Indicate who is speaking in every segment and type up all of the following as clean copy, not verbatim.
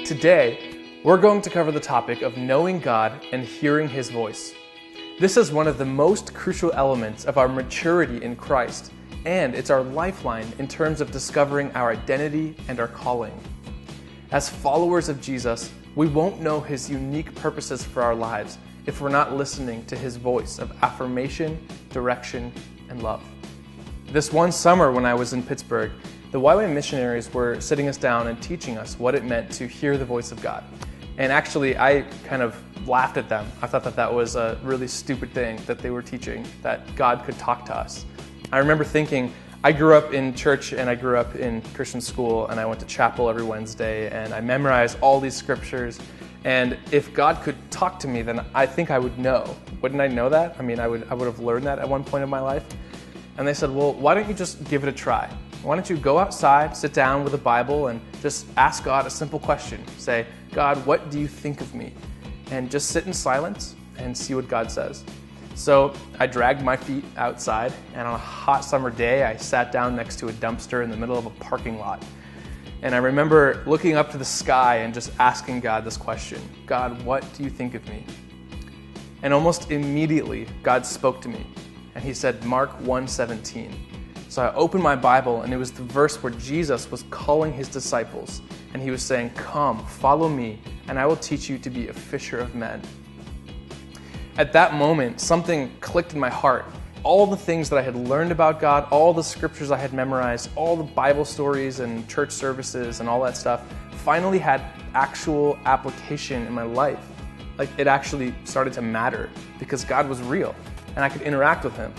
Speaker 1: Today, we're going to cover the topic of knowing God and hearing His voice. This is one of the most crucial elements of our maturity in Christ, and it's our lifeline in terms of discovering our identity and our calling. As followers of Jesus, we won't know His unique purposes for our lives if we're not listening to His voice of affirmation, direction, and love. This one summer when I was in Pittsburgh, the YWAM missionaries were sitting us down and teaching us what it meant to hear the voice of God. And actually, I kind of laughed at them. I thought that that was a really stupid thing that they were teaching, that God could talk to us. I remember thinking, I grew up in church and I grew up in Christian school and I went to chapel every Wednesday and I memorized all these scriptures. And if God could talk to me, then I think I would know. Wouldn't I know that? I mean, I would have learned that at one point in my life. And they said, well, why don't you just give it a try? Why don't you go outside, sit down with a Bible, and just ask God a simple question. Say, God, what do you think of me? And just sit in silence and see what God says. So I dragged my feet outside, and on a hot summer day, I sat down next to a dumpster in the middle of a parking lot. And I remember looking up to the sky and just asking God this question, God, what do you think of me? And almost immediately, God spoke to me, and He said, Mark 1:17. So I opened my Bible, and it was the verse where Jesus was calling His disciples, and He was saying, come, follow me, and I will teach you to be a fisher of men. At that moment, something clicked in my heart. All the things that I had learned about God, all the scriptures I had memorized, all the Bible stories and church services and all that stuff, finally had actual application in my life. Like, it actually started to matter because God was real, and I could interact with Him.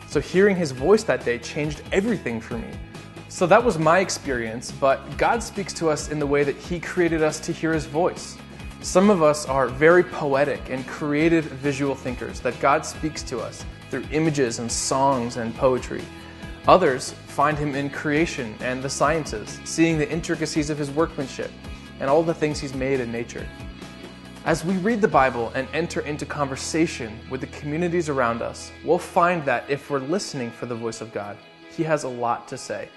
Speaker 1: So hearing His voice that day changed everything for me. So that was my experience, but God speaks to us in the way that He created us to hear His voice. Some of us are very poetic and creative visual thinkers, that God speaks to us through images and songs and poetry. Others find Him in creation and the sciences, seeing the intricacies of His workmanship and all the things He's made in nature. As we read the Bible and enter into conversation with the communities around us, we'll find that if we're listening for the voice of God, He has a lot to say.